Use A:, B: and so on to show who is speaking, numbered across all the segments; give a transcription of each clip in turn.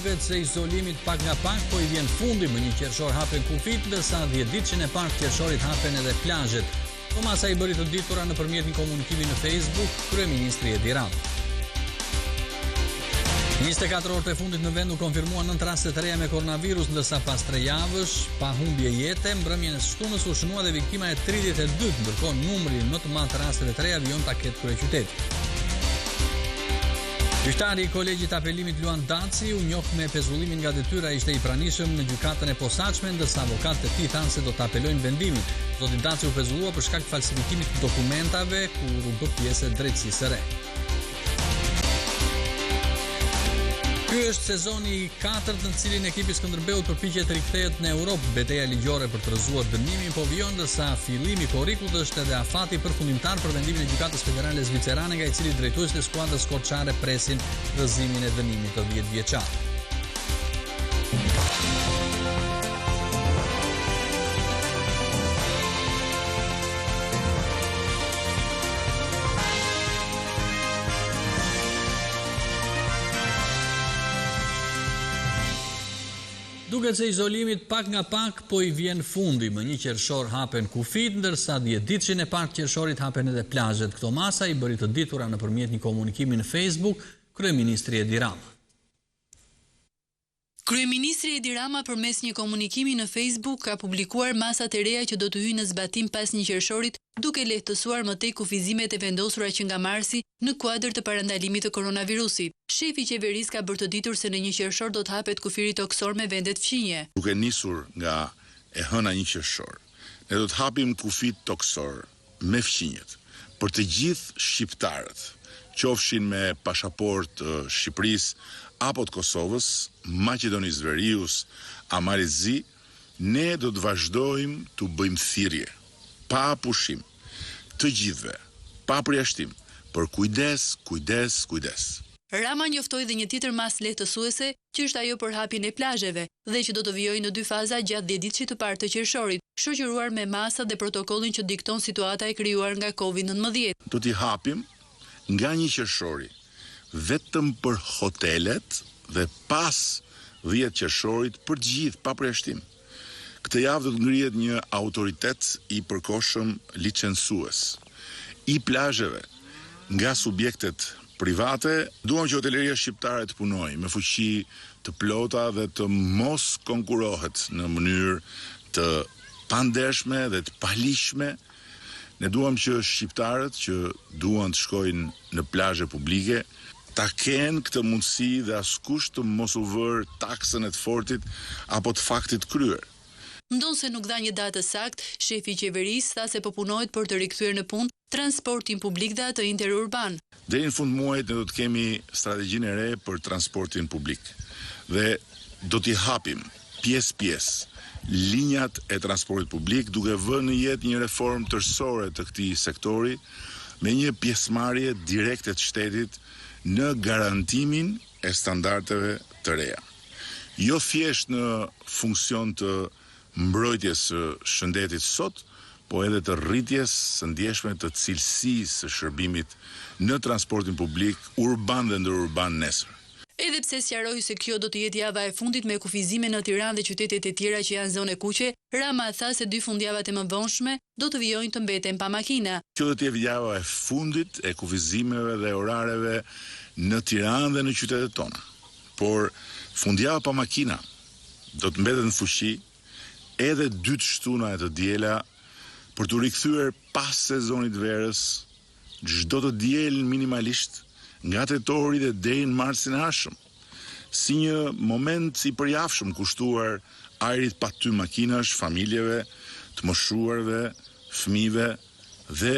A: Duket se izolimit pak nga pak po i vjen fundi, më 1 qershor hapen kufit, ndërsa 10 ditëshin e parë qershorit hapen edhe plazhet. Tomasa i bëri të ditura nëpërmjet një komunikimi në Facebook kryeministri Edi Rama. 24 orët e fundit në vend u konfirmuan 9 raste të reja me koronavirus, ndërsa pas 3 javësh pa humbje jete, mbrëmjen e shtunës u shënua dhe viktima e 32, ndërkohë numri më të madh të rasteve të reja vijon ta ketë kryeqyteti. Gjyqtari i kolegjit apelimit Luan Daci u njoh me pezullimin nga detyra ishte i pranishëm në gjykatën e posaçme, ndërsa avokatët e tij thanë se do ta apelojnë vendimin. Zoti Daci u pezullua për shkak të falsifikimit të dokumentave kur u bë pjesë e drejtësisë së re. Ky është sezoni i 4 në cilin ekipi Skënderbeut përpiqet të rikthehet në Europë. Betejë ligjore për të rrëzuar dënimin po vijon, ndërsa fillimi korrikut është edhe afati përfundimtar për vendimin e gjykatës federale zvicerane, nga i cili drejtuesit e skuadrës korçare presin rrëzimin e dënimit të 10 vjeçar. Duket se izolimit pak nga pak po i vjen fundi, më 1 qershor hapen kufit, ndërsa 10 ditëshin e parë qershorit hapen edhe plazhet. Këto masa i bëri të ditura nëpërmjet një komunikimi në Facebook kryeministri Edi Rama.
B: Kryeministri Edi Rama përmes një komunikimi në Facebook ka publikuar masat e reja që do të hyjnë në zbatim pas 1 qershorit, duke lehtësuar më tej kufizimet e vendosura që nga marsi në kuadër të parandalimit të koronavirusit. Shefi i qeverisë ka bërë të ditur se në 1 qershor do të hapet kufiri toksor me vendet fqinje.
C: Duke nisur nga e hëna 1 qershor, ne do të hapim kufit toksor me fqinjet për të gjithë shqiptarët, qofshin me pasaportë të Shqipërisë apo të Kosovës, Maqedonisë Veriut, Amarit Zi, ne do të vazhdojmë të bëjmë thirrje pa pushim të gjithëve, pa përjashtim, për kujdes.
B: Rama njoftoi dhe një tjetër masë lehtësuese, që është ajo për hapjen e plazheve, dhe që do të vijojë në 2 faza gjatë 10 ditëve të parë të qershorit, shoqëruar me masat dhe protokollin që dikton situata e krijuar nga Covid-19.
C: Do t'i hapim nga 1 qershori vetëm për hotelet dhe pas 10 qershorit për të gjithë pa përjashtim. Këtë javë do të ngrihet një autoritet i përkohshëm licencues i plazheve nga subjektet private. Duam që hoteleria shqiptare të punojë me fuqi të plota dhe të mos konkurohet në mënyrë të pandershme dhe të palishme. Ne duam që shqiptarët që duan të shkojnë në plazhe publike ta kenë këtë mundësi dhe askush të mos u vër taksën e të fortit apo të faktit kryer.
B: Ndonse nuk dha një datë saktë, shefi i qeverisë tha se po punohet për të rikthyer në punë transportin publik dhe atë interurban.
C: Deri në fund muajit ne do të kemi strategjinë e re për transportin publik dhe do t'i hapim pjesë linjat e transportit publik, duke vënë në jetë një reformë tërësore të këtij sektori me një pjesëmarrje direkte të shtetit në garantimin e standardeve të reja. Jo thjesht në funksion të mbrojtjes së shëndetit sot, po edhe të rritjes së ndjeshme të cilësisë së shërbimit në transportin publik urban dhe ndërurban nesër.
B: Edhe pse sqaroi se kjo do të jetë java e fundit me kufizime në Tiranë dhe qytetet e tjera që janë zonë kuqe, Rama tha se 2 fundjavat e mëvonshme do të vijojnë të mbeten pa makina.
C: Kjo do të jetë java e fundit e kufizimeve dhe orareve në Tiranë dhe në qytetet tona. Por fundjava pa makina do të mbetet në fuqi edhe 2 shtuna e të diela për të rikthyer pas sezonit verës çdo të diel minimalisht nga tetori dhe deri në marsin e ardhshëm, si një moment i përjafshëm kushtuar ajrit pa ty makinash, familjeve, të moshuarve, fëmijëve dhe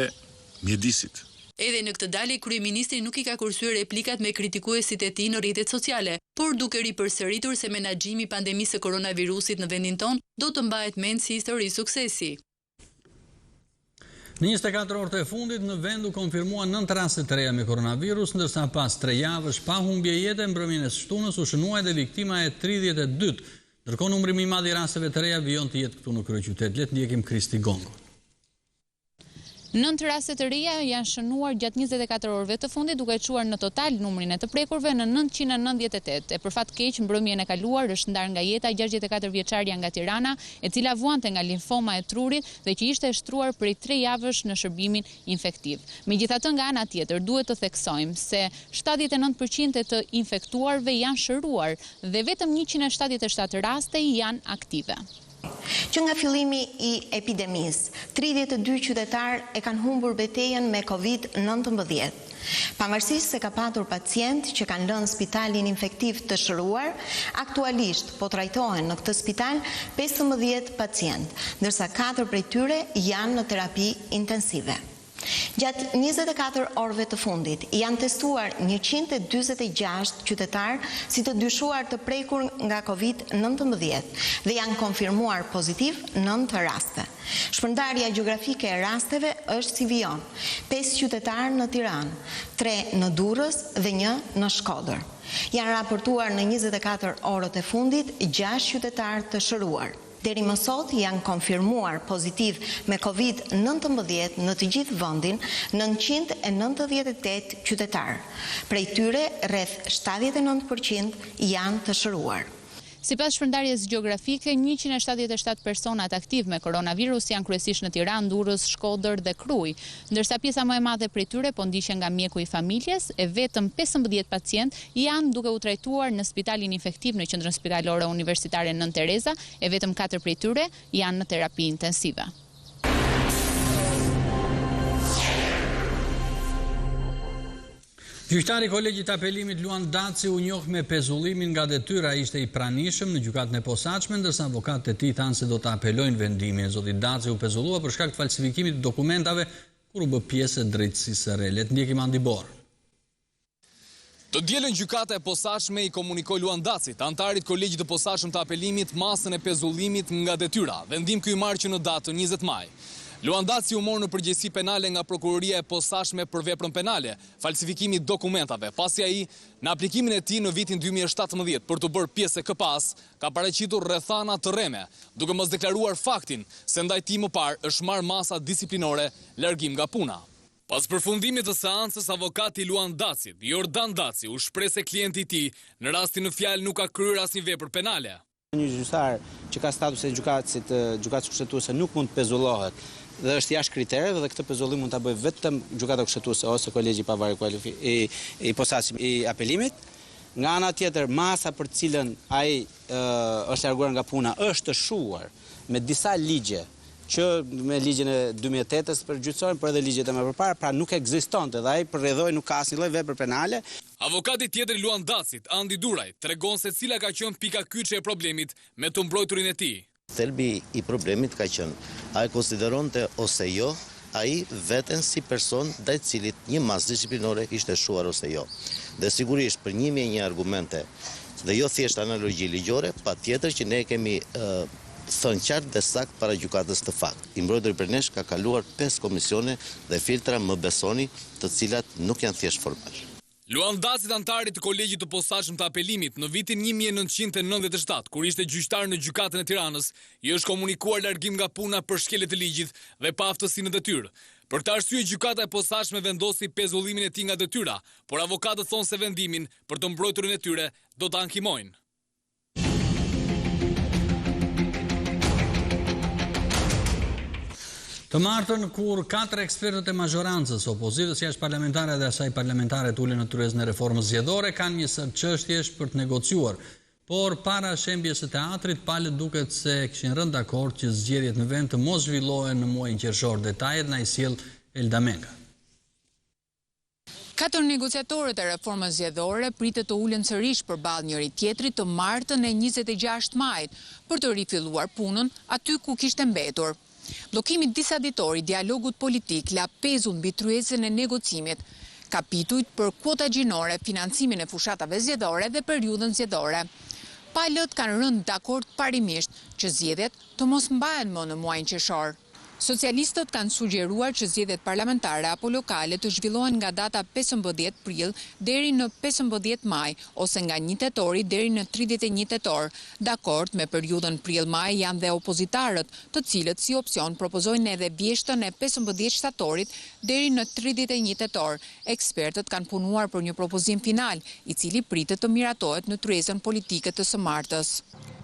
C: mjedisit.
B: Edhe në këtë dalje, kryeministri nuk i ka kursyer replikat me kritikuesit e tij në rrjetet sociale, por duke ripërsëritur se menaxhimi i pandemisë së koronavirusit në vendin ton do të mbahet mend si histori suksesi.
A: Në 24 orët e fundit në vend u konfirmuan 9 raste të reja me koronavirus, ndërsa pas 3 javësh pa humbje jete, mbrëmjen e shtunës u shënuaj dhe viktima e 32. Ndërkohë numri më i madh i rasteve të reja vijon të jetë këtu në kryeqytet. Le të ndjekim Kristi Gongo.
D: 9 raste të reja janë shënuar gjatë 24 orëve të fundit, duke çuar në total numrin e të prekurve në 998. E për fat keq, mbrëmjen e kaluar është ndarë nga jeta 64 vjeçaria nga Tirana, e cila vuante nga limfoma e trurit dhe që ishte shtruar prej 3 javësh në shërbimin infektiv. Megjithatë, nga ana tjetër, duhet të theksojmë se 79% e të infektuarve janë shëruar dhe vetëm 177 raste janë aktive.
E: Që nga fillimi i epidemisë, 32 qytetarë e kanë humbur betejën me COVID-19. Pavarësisht se ka patur pacient që kanë lënë spitalin infektiv të shëruar, aktualisht po trajtohen në këtë spital 15 pacient, ndërsa 4 prej tyre janë në terapi intensive. Gjatë 24 orëve të fundit, janë testuar 146 qytetarë si të dyshuar të prekur nga COVID-19 dhe janë konfirmuar pozitiv 9 raste. Shpërndarja gjeografike e rasteve është si vijon: 5 qytetarë në Tiranë, 3 në Durrës dhe 1 në Shkodër. Janë raportuar në 24 orët e fundit 6 qytetarë të shëruar. Deri më sot janë konfirmuar pozitiv me COVID-19 në të gjithë vendin 998 qytetarë. Prej tyre, rreth 79% janë të shëruar.
D: Sipas shpërndarjes gjeografike, 177 personat aktiv me koronavirus janë kryesisht në Tiranë, Durrës, Shkodër dhe Krujë, ndërsa pjesa më e madhe prej tyre po ndiqen nga mjeku i familjes e vetëm 15 pacient janë duke u trajtuar në spitalin infektiv në Qendrën Spitalore Universitare Nën Tereza e vetëm 4 prej tyre janë në terapi intensive.
A: Gjyqtari i Kolegjit të Apelimit Luan Daci u njoh me pezullimin nga detyra, ishte i pranishëm në gjykatën e posaçme, ndërsa avokatët e tij thanë se do të apelojnë vendimin. Zoti Daci u pezullua për shkak të falsifikimit të dokumentave kur u bë pjesë e drejtësisë së re. Le të ndjekim Andibor.
F: Të dielën gjykata e posaçme i komunikoi Luan Dacit, antarit Kolegjit të Posaçëm të Apelimit, masën e pezullimit nga detyra. Vendim ky i marrë që në datën 20 maj. Luan Daci u mor në përgjegjësi penale nga prokuroria e posaçme për veprën penale, falsifikimi i dokumentave, pasi ai në aplikimin e tij në vitin 2017 për të bërë pjesë e KPAS, ka paraqitur rrethana të rreme, duke mos deklaruar faktin se ndaj tij më parë është marrë masa disiplinore largim nga puna. Pas përfundimit të seancës, avokati Luan Dacit, Jordan Daci, u shpreh se klienti i tij në rastin në fjalë nuk ka kryer asnjë vepër penale.
G: Një gjyqtar që ka status e gjykatës kushtetuese nuk mund të pezullohet dhe është jashtë kritereve dhe këtë pezullim mund ta bëjë vetëm gjykata kushtetuese ose kolegji i pavarur i posaçëm i apelimit. Nga ana tjetër, masa për cilën ai është larguar nga puna është shuar me disa ligje, që me ligjin e 2008-s për gjyqësorin, por edhe ligjet e më përpara, pra nuk ekzistonte dhe ai përrjedhoi nuk ka asnjë lloj vepre penale.
F: Avokati tjetër i Luan Dacit, Andi Duraj, tregon se cila ka qenë pika kyçe e problemit me të mbrojturin e tij.
H: Thelbi i problemit ka qenë ai konsideronte ose jo ai veten si person ndaj cilit një masë disiplinore ishte shuar ose jo. Dhe sigurisht për 1001 argumente dhe jo thjesht analogji ligjore, patjetër që ne kemi thënë qartë dhe sakt para gjykatës të fakt. I mbrojturi për nesh ka kaluar 5 komisione dhe filtra, më besoni, të cilat nuk janë thjesht formal.
F: Luan Dacit, antarit të Kolegjit të Posaçëm të Apelimit, në vitin 1997, kur ishte gjyqtar në gjykatën e Tiranës, i është komunikuar largim nga puna për shkelje të ligjit dhe pa aftësi në detyrë. Për këtë arsye, gjykata e posaçme vendosi pezullimin e tij nga detyra, por avokatët thonë se vendimin për të mbrojturin e tyre do ta ankimojnë.
A: Të martën, kur 4 ekspertët e mazhorancës, opozitës jashtë parlamentare dhe asaj parlamentare të ulen në tryezën e reformës zgjedhore, kanë një sër çështjesh për të negociuar. Por para shembjes së teatrit, palët duket se kishin rënë dakord që zgjedhjet në vend të mos zhvillohen në muajin qershor. Detajet na i sjell Elda Menga.
D: 4 negociatorët e reformës zgjedhore pritet të ulen sërish përballë njëri tjetrit të martën e 26 majit për të rifilluar punën aty ku kishte mbetur. Bllokimi disa ditor i dialogut politik la pezull mbi tryezën e negocimit, kapitujt për kuota gjinore, financimin e fushatave zgjedhore dhe periudhën zgjedhore. Palët kanë rënë dakord parimisht që zgjedhjet të mos mbahen më në muajin qershor.
I: Socialistët kanë sugjeruar që zgjedhjet parlamentare apo lokale të zhvillohen nga data 15 prill deri në 15 maj ose nga 1 tetori deri në 31 tetor. Dakord me periudhën prill-maj janë dhe opozitarët, të cilët si opsion propozojnë edhe vjeshtën e 15 shtatorit deri në 31 tetor. Ekspertët kanë punuar për një propozim final, i cili pritet të miratohet në tryezën politike të së martës.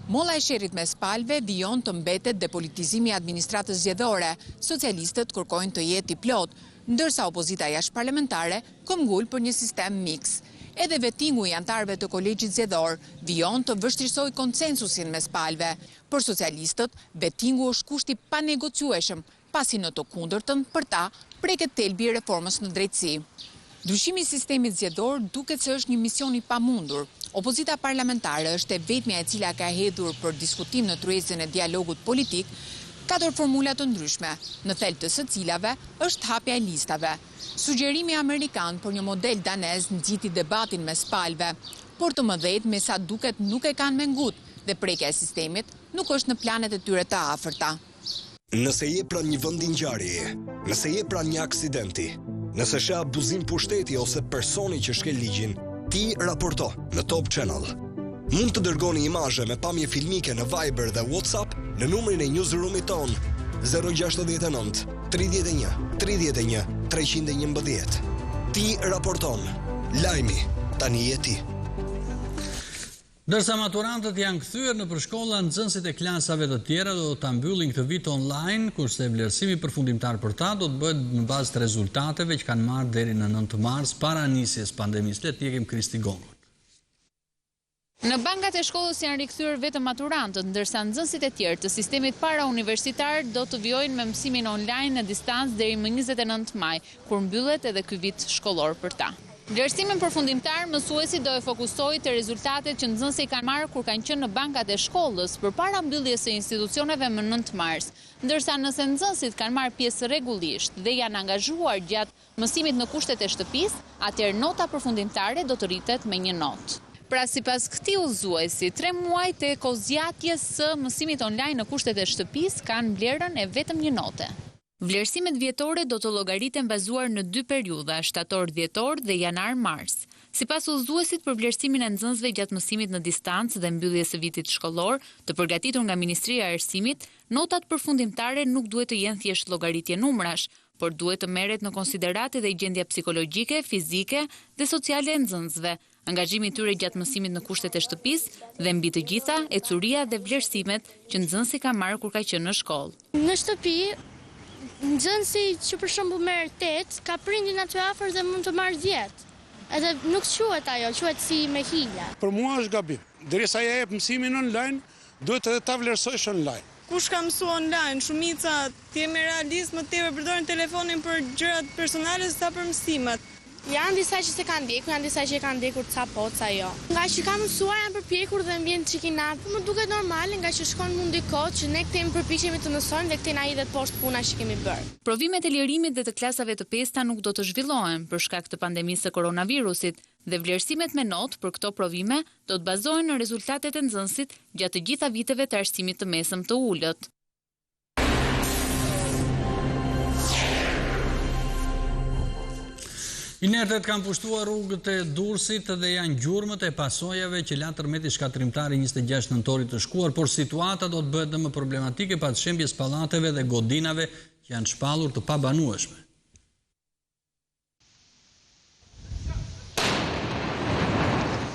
I: Molla e sherrit mes palëve vijon të mbetet depolitizimi i administratës zgjedhore. Socialistët kërkojnë të jetë i plot, ndërsa opozita jashtëparlamentare këmbgul për një sistem miks. Edhe vetingu i antarëve të kolegjit zgjedhor vijon të vështirësojë konsensusin mes palëve. Për socialistët, vetingu është kushti pa negociueshëm, pasi në të kundërtën për ta preket thelbi i reformës në drejtësi. Ndryshimi i sistemit zgjedhor duket se është një mision i pamundur. Opozita parlamentare është e vetmja e cila ka hedhur për diskutim në tryezën e dialogut politik 4 formula të ndryshme, në thelb të së cilave është hapja e listave. Sugjerimi amerikan për një model danez nxiti debatin mes palëve, por të mëdhejt me sa duket nuk e kanë me ngut dhe prekja e sistemit nuk është në planet e tyre të afërta.
J: Nëse je pranë një vendi ngjarjeje, nëse je pranë një aksidenti, nëse sheh abuzim pushteti ose personi që shkel ligjin, ti raporto në Top Channel. Mund të dërgoni imazhe me pamje filmike në Viber dhe WhatsApp në numrin e newsroomit ton 069 31 31 311. Ti raporton. Lajmi tani je ti.
A: Ndërsa maturantët janë kthyer në përshkolla, nxënësit e klasave të tjera do ta mbyllin këtë vit online, kurse vlerësimi përfundimtar për ta do të bëhet në bazë të rezultateve që kanë marrë deri në 9 mars para nisjes pandemisë. Le të ndjekim Kristi Gongun.
D: Në bankat e shkollës janë rikthyer vetëm maturantët, ndërsa nxënësit e tjerë të sistemit para-universitar do të vijojnë me mësimin online në distancë deri më 29 maj, kur mbyllet edhe ky vit shkollor për ta. Vlerësimin përfundimtar, mësuesi do e fokusojë te rezultatet që nxënësit kanë marrë kur kanë qenë në bankat e shkollës përpara mbylljes së institucioneve më 9 mars, ndërsa nëse nxënësit kanë marrë pjesë rregullisht dhe janë angazhuar gjatë mësimit në kushtet e shtëpisë, atëherë nota përfundimtare do të rritet me 1 notë. Pra sipas këtij udhëzuesi, 3 muaj të kozgjatjes së mësimit online në kushtet e shtëpisë kanë vlerën e vetëm 1 note. Vlerësimet vjetore do të llogariten bazuar në 2 periudha, shtator-dhjetor dhe janar-mars. Sipas udhëzuesit, për vlerësimin e nxënësve gjatë mësimit në distancë dhe mbylljes së vitit shkollor, të përgatitur nga Ministria e Arsimit, notat përfundimtare nuk duhet të jenë thjesht llogaritje numrash, por duhet të merret në konsiderat edhe gjendja psikologjike, fizike dhe sociale e nxënësve, angazhimi i tyre gjatë mësimit në kushtet e shtëpisë dhe mbi të gjitha, ecuria dhe vlerësimet që nxënësi ka marrë kur ka qenë në shkollë.
K: Në shtëpi, nxënësi që për shembull merr 8, ka prindin aty afër dhe mund të marrë 10. Edhe nuk quhet ajo, quhet si me hile.
L: Për mua është gabim. Derisa ja jep mësimin online, duhet edhe ta vlerësojsh online.
M: Kush ka mësu online, shumica të jemi realist, më tepër përdorin telefonin për gjërat personale sa për mësimet.
K: Janë disa që se kanë ndjekur, janë disa që kanë ndjekur ca po, ca jo. Nga që kanë mësuar janë përpjekur dhe mbien çikinat. Më duket normale nga që shkon mundi kohë që ne kthehemi përpiqemi të mësojmë dhe kthejnë ai dhe poshtë puna që kemi bërë.
D: Provimet e lirimit dhe të klasave të pesta nuk do të zhvillohen për shkak të pandemisë së koronavirusit dhe vlerësimet me notë për këto provime do të bazohen në rezultatet e nxënësit gjatë të gjitha viteve të arsimit të mesëm të ulët.
A: Inertet kanë pushtuar rrugët e Durrësit dhe janë gjurmët e pasojave që la tërmeti shkatrimtari 26 nëntorit të shkuar, por situata do të bëhet dhe më problematike pas shembjes pallateve dhe godinave që janë shpallur të pabanueshme.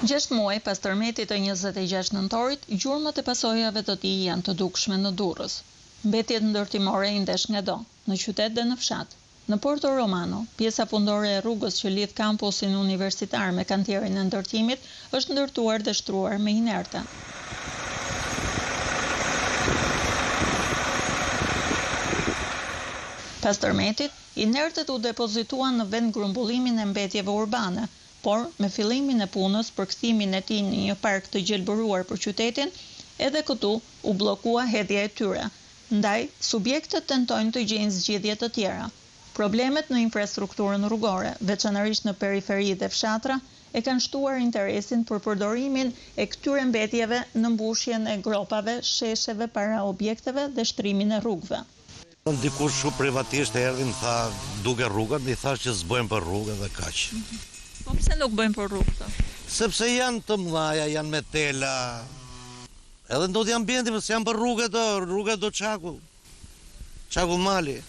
N: Gjashtë muaj pas tërmetit të 26 nëntorit, gjurmët e pasojave të tij janë të dukshme në Durrës. Mbetjet ndërtimore i ndesh nga do, në qytet dhe në fshat. Në Porto Romano, pjesa fundore e rrugës që lidh kampusin universitar me kantierin e ndërtimit është ndërtuar dhe shtruar me inerte. Pas tërmetit, inertet u depozituan në vend grumbullimin e mbetjeve urbane, por me fillimin e punës për kthimin e tij në një park të gjelbëruar për qytetin, edhe këtu u bllokua hedhja e tyre. Ndaj, subjektet tentojnë të gjejnë zgjidhje të tjera. Problemet në infrastrukturën rrugore, veçanërisht në periferi dhe fshatra, e kanë shtuar interesin për përdorimin e këtyre mbetjeve në mbushjen e gropave, shesheve para objekteve dhe shtrimin e rrugëve.
H: Dikush shumë privatisht erdhi më tha duke rrugët, i thash që s'bëjmë për rrugë dhe kaq.
N: Po pse nuk bëjmë për rrugë?
H: Sepse janë të mëdha, janë me tela. Edhe ndodhi ambienti, mos janë për rrugët do çaku mali.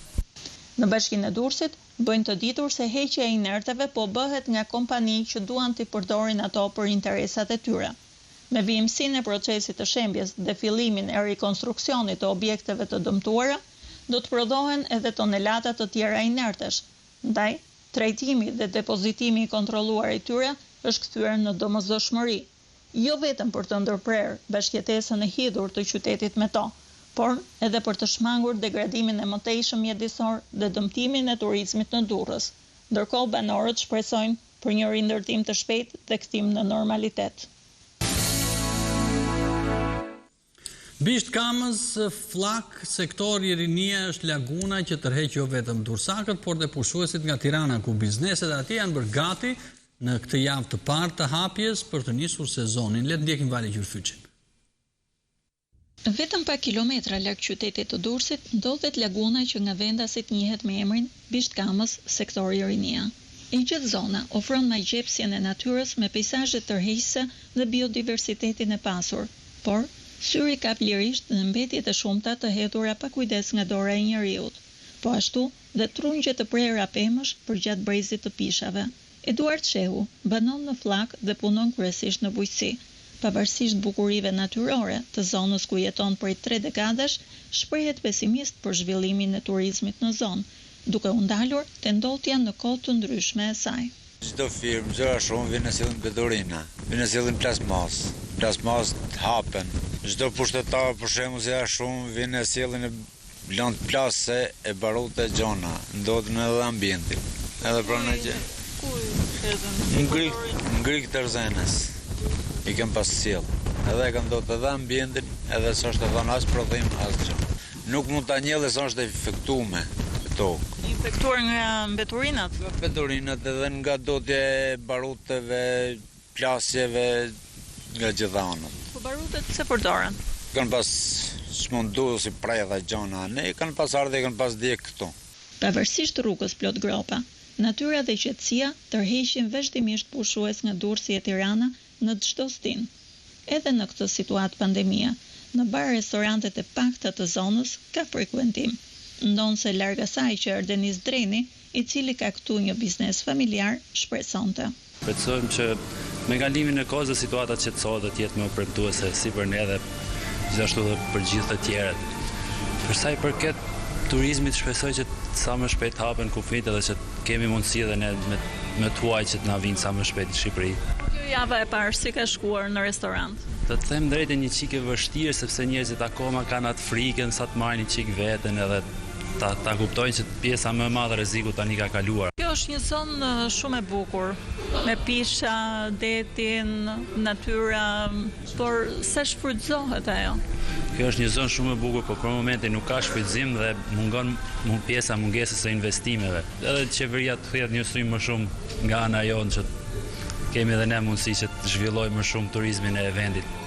N: Në Bashkinë e Durrësit bëjnë të ditur se heqja e inerteve po bëhet nga kompani që duan t'i përdorin ato për interesat e tyre. Me vijimsinë e procesit të shembjes dhe fillimin e rikonstruksionit të objekteve të dëmtuara, do të prodhohen edhe tonelata të tjera inertesh. Ndaj, trajtimi dhe depozitimi i kontrolluar i tyre është kthyer në domosdoshmëri, jo vetëm për të ndërprerë bashkëjetesën e hidhur të qytetit me to, por edhe për të shmangur degradimin e mëtejshëm mjedisor dhe dëmtimin e turizmit në Durrës. Ndërkohë banorët shpresojnë për një rindërtim të shpejtë dhe kthim në normalitet.
A: Bisht kamës, flak, sektori i rinia është laguna që tërheq jo vetëm dursakët, por dhe pushuesit nga Tirana, ku bizneset atje janë bërë gati në këtë javë të parë të hapjes për të nisur sezonin. Le të ndjekim Vali Gjurfyçin.
N: Vetëm pak kilometra larg qytetit të Durrësit ndodhet laguna që nga vendasit njihet me emrin Bisht kamës, sektori i rinia. E gjithë zona ofron magjepsjen e natyrës me peizazhe tërheqëse dhe biodiversitetin e pasur, por syri kap lirisht dhe mbetjet e shumta të hedhura pa kujdes nga dora e njeriut, po ashtu dhe trungje të prerë pemësh përgjatë brezit të pishave. Eduard Shehu banon në flak dhe punon kryesisht në bujqësi. Pavarësisht bukurive natyrore të zonës ku jeton prej 3 dekadash, shprehet pesimist për zhvillimin e turizmit në zonë, duke u ndalur tendotja në kohë të ndryshme e saj.
O: Çdo firmë, gjëra shumë vinë në sillin bedorina, vinë në sillin plasmas hapen. Çdo pushtetar për shembull se shumë vinë në sillin e blant plase e baruta e gjona, ndodhin edhe ambientin. Edhe pranë gjë.
N: Ku hedhën?
O: Ngrik të rëzenës. I kem pas sill. Edhe e kanë ndodhur edhe ambientin, edhe s'është dhënë as prodhim as gjë. Nuk mund ta njellë se është infektuar tokë.
N: Infektuar nga mbeturinat?
O: Nga mbeturinat edhe nga dotja e baruteve, plasjeve, nga gjitha anët.
N: Po barutet pse përdoren?
O: Kanë pas smundu si prej dhe gjona, ne kanë pas ardhe, kanë pas djek këtu.
N: Pavarësisht rrugës plot gropa, natyra dhe qetësia tërheqin vazhdimisht pushues nga Durrësi e Tirana në çdo stin. Edhe në këtë situatë pandemia, në bar restorantet e pakta të zonës ka frekuentim. Ndonë se larg asaj që Ardenis Dreni, i cili ka këtu një biznes familjar, shpresonte.
P: Shpresojmë që me kalimin e kohës situata qetësohet dhe të jetë më premtuese si për ne dhe gjithashtu dhe për gjithë të tjerët. Për sa i përket turizmit, shpresoj që sa më shpejt hapen kufit edhe që kemi mundësi dhe ne me tuaj që të na vinë sa më shpejt në Shqipëri.
N: Kjo java e parë si ka shkuar në restorant?
P: Të them drejtë një çik e vështirë sepse njerëzit akoma kanë atë frikën sa të marrin një çik veten edhe ta kuptojnë që pjesa më e madhe e rrezikut tani ka kaluar.
N: Kjo është një zonë shumë e bukur, me pisha, detin, natyra, por sa shfrytëzohet ajo?
P: Kjo është një zonë shumë e bukur, por për momentin nuk ka shfrytëzim dhe mungon pjesa mungesës së investimeve. Edhe qeveria të thjet një sulm më shumë nga ana jonë që kemi edhe ne mundësi që të zhvillojmë më shumë turizmin e vendit.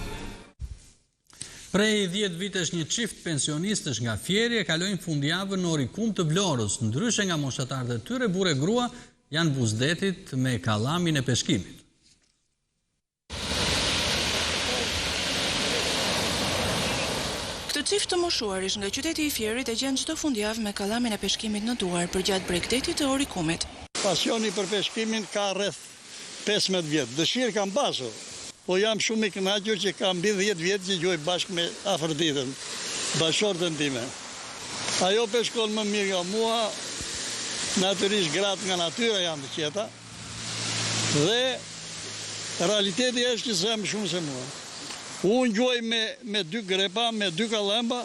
A: Prej 10 vitesh një çift pensionistësh nga Fjeri e kalojnë fundjavën në Orikum të Vlorës. Ndryshe nga moshatarët e tyre, burrë e grua janë buzdetit me kallamin e peshkimit.
Q: Këtë çift të moshuarish nga qyteti i Fjerit e gjen çdo fundjavë me kallamin e peshkimit në duar përgjatë bregdetit të Orikumit.
R: Pasioni për peshkimin ka rreth 15 vjet. Dëshirë kam pasur. Po jam shumë i kënaqur që kam mbi 10 vjet që gjuaj bashkë me Afroditën, bashortën time. Ajo peshkon më mirë nga mua, natyrisht gratë nga natyra janë të qeta, dhe realiteti është që zem shumë se mua. Unë gjuaj me 2 grepa, me 2 kalemba,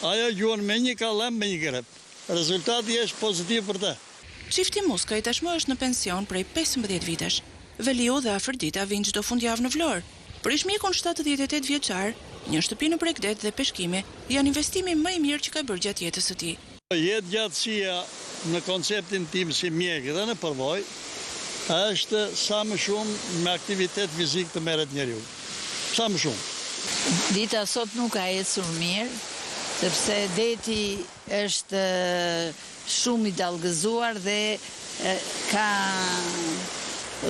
R: ajo gjuan me 1 kalem, me 1 grep. Rezultati është pozitiv për te.
Q: Çifti Muskaj tashmë është në pension prej 15 vitesh. Veliu dhe Afrodita vinë çdo fundjavë në Vlorë. Për ishmjekun 78 vjeçar, një shtëpi në bregdet dhe peshkimi janë investimi më i mirë që ka bërë gjatë jetës së tij.
R: Jetë gjatësia në konceptin tim si mjek dhe në përvojë është sa më shumë me aktivitet fizik të merret njeriu. Sa më shumë.
S: Dita sot nuk ka ecur mirë, sepse deti është shumë i dallgëzuar dhe ka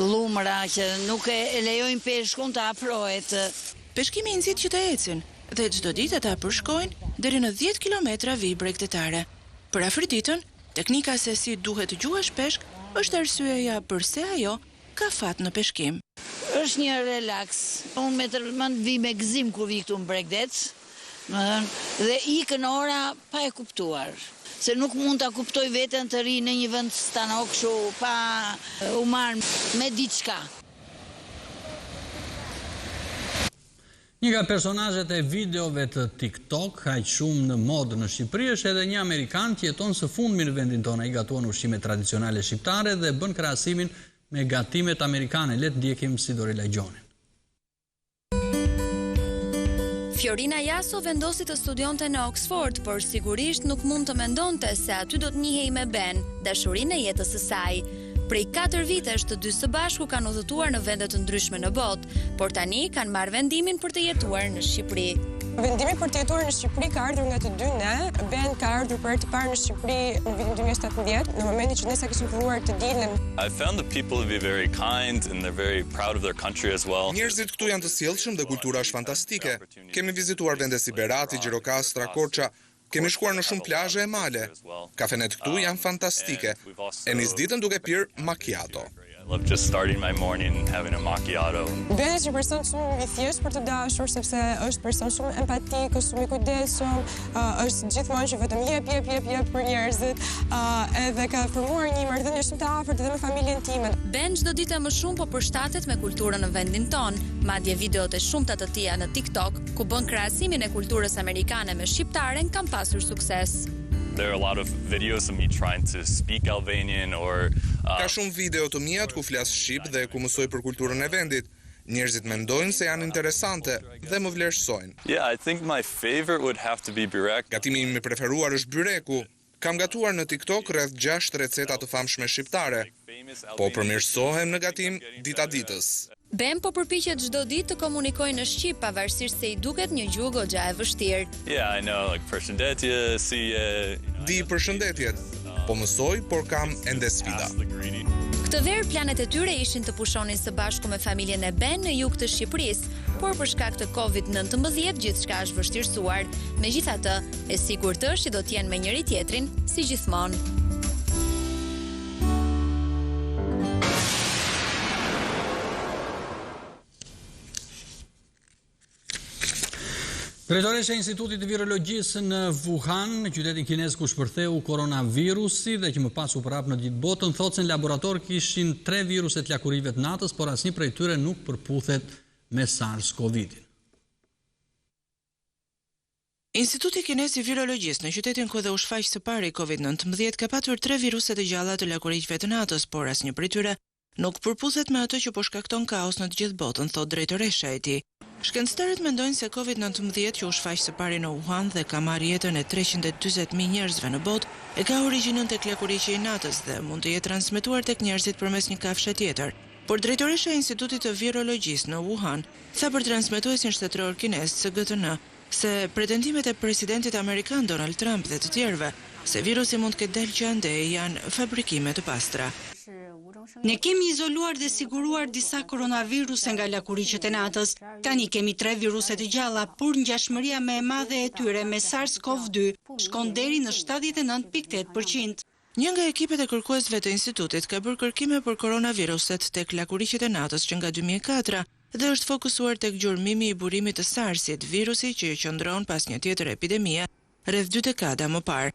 S: lumra që nuk e lejojnë peshkun të afrohet.
Q: Peshkimi i nxit që të ecin dhe çdo ditë ata përshkojnë deri në 10 kilometra vijë bregdetare. Për Afroditën, teknika se si duhet të gjuhesh peshk është arsyeja pse ajo ka fat në peshkim.
S: Është një relaks. Unë me tërmend vi me gëzim kur vi këtu në Bregdec, dhe ikën ora pa e kuptuar. Se nuk mund ta kuptoj veten të ri në një vend stanok kështu pa u marr me diçka.
A: Një nga personazhet e videove të TikTok, kaq shumë në modë në Shqipëri, është edhe një Amerikan që jeton së fundmi në vendin tonë. Ai gatuan ushqime tradicionale shqiptare dhe bën krahasimin me gatimet amerikane. Le të ndjekim si do relajgjonin.
T: Fiorina Jaso vendosi të studionte në Oxford, por sigurisht nuk mund të mendonte se aty do të njihej me Ben, dashurinë e jetës së saj. Prej 4 vitesh të dy së bashku kanë udhëtuar në vende të ndryshme në botë, por tani kanë marrë vendimin për të jetuar në Shqipëri.
M: Vendimi për të jetuar në Shqipëri ka ardhur nga të dy ne. Ben ka ardhur për të parë në Shqipëri në vitin 2017, në momentin që ne sa kishim filluar të dilem.
U: I found the people to be very kind and they're very proud of their country as well.
V: Njerëzit këtu janë të sjellshëm dhe kultura është fantastike. Kemi vizituar vende si Berati, Gjirokastra, Korça. Kemi shkuar në shumë plazhe e male. Kafenet këtu janë fantastike. E nis ditën duke pirë macchiato.
U: I love just starting my morning and having a macchiato.
M: Ben është një person shumë i thjeshtë për të dashur, sepse është person shumë empatik, është shumë i kujdesshëm, është gjithmonë që vetëm jep për njerëzit, edhe ka formuar një marrëdhënie shumë të afërt edhe me familjen time.
T: Ben çdo ditë më shumë po përshtatet me kulturën në vendin ton, madje videot e shumta të tija në TikTok, ku bën krahasimin e kulturës amerikane me shqiptaren, kanë pasur sukses.
U: There are a lot of videos of me trying to speak Albanian or
V: Ka shumë video të mia ku flas shqip dhe ku mësoj për kulturën e vendit. Njerëzit mendojnë se janë interesante dhe më vlerësojnë.
U: Yeah, I think my favorite would have to be byrek.
V: Gatimi im i preferuar është byreku. Kam gatuar në TikTok rreth 6 receta të famshme shqiptare. Po përmirësohem në gatim dita ditës.
T: Ben po përpiqet çdo ditë të komunikojë në shqip, pavarësisht se i duket një gjuhë goxha e vështirë.
U: Yeah, I know, like përshëndetje, si
V: Di përshëndetjet. Po mësoj, por kam ende sfida.
T: Këtë verë planet e tyre ishin të pushonin së bashku me familjen e Ben në jug të Shqipërisë, por për shkak të COVID-19 gjithçka është vështirësuar. Megjithatë, e sigurt është që do të jenë me njëri tjetrin si gjithmonë.
A: Drejtoresha e Institutit të Virologjisë në Wuhan, në qytetin kinez ku shpërtheu koronavirusi dhe që më pas u prap në gjithë botën, thotë se në laborator kishin 3 viruset lakurive të natës, por asnjë prej tyre nuk përputhet me SARS-CoV-in.
Q: Instituti kinez i virologjisë në qytetin ku dhe u shfaq së pari COVID-19 ka patur 3 viruse të gjalla të lakuriqve të natës, por asnjë prej tyre nuk përputhet me atë që po shkakton kaos në të gjithë botën, thotë drejtoresha e tij. Shkencëtarët mendojnë se COVID-19 që u shfaq së pari në Wuhan dhe ka marrë jetën e 340.000 njerëzve në botë, e ka origjinën tek lakuriqi i natës dhe mund të jetë transmetuar tek njerëzit përmes një kafshe tjetër. Por drejtoresha e Institutit të Virologjisë në Wuhan tha për transmetuesin shtetëror kinez CGTN se pretendimet e presidentit amerikan Donald Trump dhe të tjerëve se virusi mund të ketë dalë që ande janë fabrikime të pastra.
W: Ne kemi izoluar dhe siguruar disa koronaviruse nga lakuriqet e natës. Tani kemi 3 viruse të gjalla, por ngjashmëria më e madhe e tyre me SARS-CoV-2 shkon deri në 79.8%.
Q: Një nga ekipet e kërkuesve të institutit ka bërë kërkime për koronaviruset tek lakuriqet e natës që nga 2004 dhe është fokusuar tek gjurmimi i burimit të SARS-it, virusi që qëndron pas një tjetër epidemie rreth 2 dekada më parë.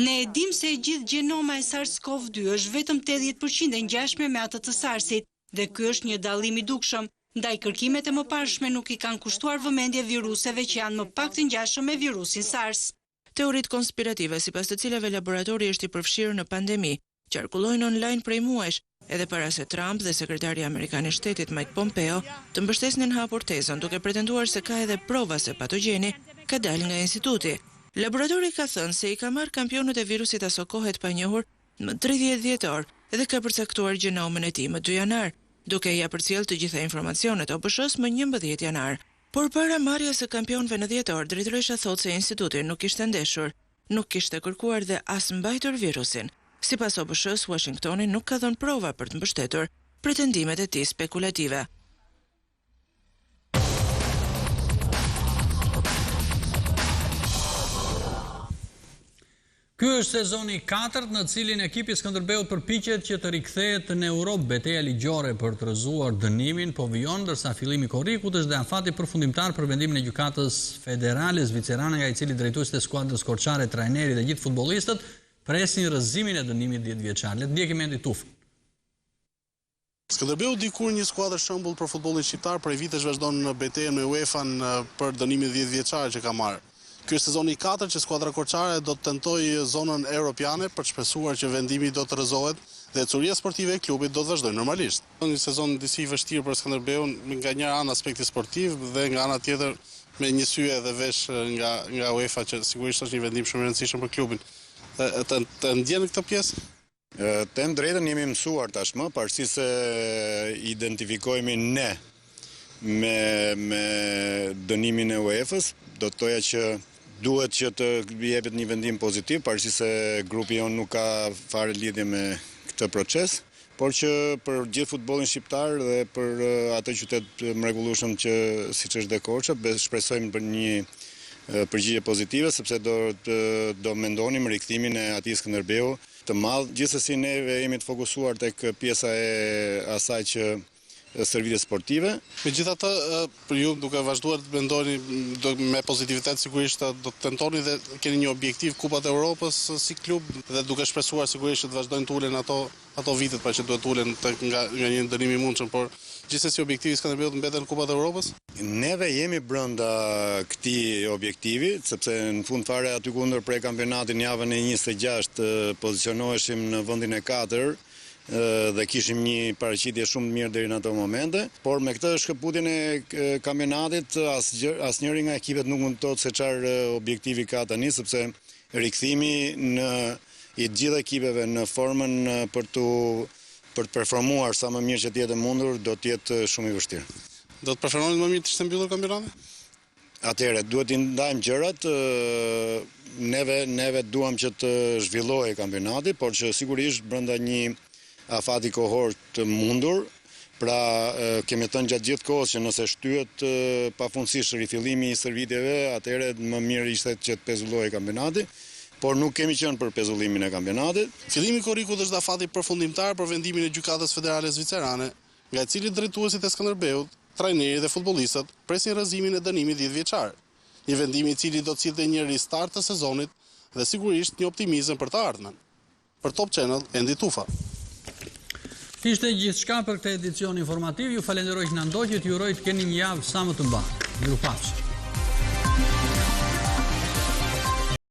W: Ne e dim se e gjithë gjenoma e SARS-CoV-2 është vetëm 80% e ngjashme me atë të SARS-it, dhe ky është një dallim i dukshëm, ndaj kërkimet e mëparshme nuk i kanë kushtuar vëmendje viruseve që janë më pak të ngjashëm me virusin SARS.
Q: Teoritë konspirative sipas të cilave laboratori është i përfshirë në pandemi, qarkullojnë online prej muajsh, edhe para se Trump dhe sekretari amerikan i shtetit Mike Pompeo të mbështesnin hapur tezën duke pretenduar se ka edhe prova se patogjeni ka dalë nga instituti. Laboratori ka thënë se i ka marrë kampionët e virusit aso kohet pa njohur më 30 dhjetor dhe ka përcaktuar gjenomin e tij më 2 janar, duke ia përcjellë të gjitha informacionet OBSH-s më 11 janar. Por para marrjes së kampionëve në dhjetor, drejtoresha thotë se instituti nuk ishte ndeshur. nuk kishte kërkuar dhe as mbajtur virusin. Sipas OBSH-s, Washingtoni nuk ka dhënë prova për të mbështetur pretendimet e tij spekulative.
A: Ky është sezoni i 4 në cilin ekipi i Skënderbeut përpiqet që të rikthehet në Europë. Betejë ligjore për të rrëzuar dënimin po vijon, ndërsa fillimi i korrikut është dhe afati përfundimtar për vendimin e gjykatës federale zvicerane, nga i cili drejtuesit e skuadrës korçare, trajneri dhe gjithë futbollistët presin rrëzimin e dënimit 10 vjeçar. Le të ndjekim endi tufën.
B: Skënderbeu dikur një skuadër shembull për futbollin shqiptar, prej vitesh vazhdon në betejën me UEFA-n për dënimin 10 vjeçar që ka marrë. Ky është sezoni i 4 që skuadra korçare do të tentojë zonën europiane për të shpresuar që vendimi do të rrëzohet dhe ecuria sportive e klubit do të vazhdojë normalisht. Një sezon disi i vështirë për Skënderbeun, nga një anë aspekti sportiv dhe nga ana tjetër me një sy edhe vesh nga UEFA, që sigurisht është një vendim shumë i rëndësishëm për klubin. Të ndjen këtë pjesë?
C: Them drejtën, jemi mësuar tashmë, pavarësisht se identifikohemi ne me dënimin e UEFA-s, do të thoja që duhet që të jepet një vendim pozitiv, pavarësisht se grupi jon nuk ka fare lidhje me këtë proces, por që për gjithë futbollin shqiptar dhe për atë qytet mrekullueshëm që siç është dhe Korça, shpresojmë për një përgjigje pozitive, sepse do mendonim rikthimin e atij Skënderbeu të madh. Gjithsesi ne jemi të fokusuar tek pjesa e asaj që servite sportive.
B: Megjithatë, për ju duke vazhduar të mendoni me pozitivitet, sigurisht do të tentoni dhe keni një objektiv Kupat e Europës si klub dhe duke shpresuar sigurisht që të vazhdojnë të ulen ato vitet, pa që duhet të ulen nga një dënim i mundshëm, por gjithsesi objektivi i Skënderbeut mbeten Kupat e Europës?
C: Neve jemi brenda këtij objektivi, sepse në fund fare aty kundër prej kampionatin javën e 26 pozicionoheshim në vendin e 4 dhe kishim një paraqitje shumë të mirë deri në ato momente, por me këtë shkëputjen e kampionatit asnjëri nga ekipet nuk mund të thotë se çfarë objektivi ka tani, sepse rikthimi i gjithë ekipeve në formën për të performuar sa më mirë që të jetë mundur do të jetë shumë i vështirë.
B: Do të preferoni më mirë të ishte mbyllur kampionati?
C: Atëherë duhet të ndajmë gjërat. Neve duam që të zhvillohej kampionati, por që sigurisht brenda një afati kohor të mundur, pra kemi thënë gjatë gjithë kohës që nëse shtyhet pafundësisht rifillimi i stërvitjeve, atëherë më mirë ishte që të pezullohej kampionati, por nuk kemi qenë për pezullimin e kampionatit.
B: Fillimi i korrikut është afati përfundimtar për vendimin e gjykatës federale zvicerane, nga i cili drejtuesit e Skënderbeut, trajneri dhe futbollistët presin rrëzimin e dënimit 10 vjeçar. Një vendim i cili do të sillte një ristart të sezonit dhe sigurisht një optimizëm për të ardhmen. Për Top Channel, Endi Tufa.
A: Ishte gjithçka për këtë edicion informativ. Ju falenderoj që na ndoqët, ju uroj të keni një javë sa më të mbarë. Mirupafshim.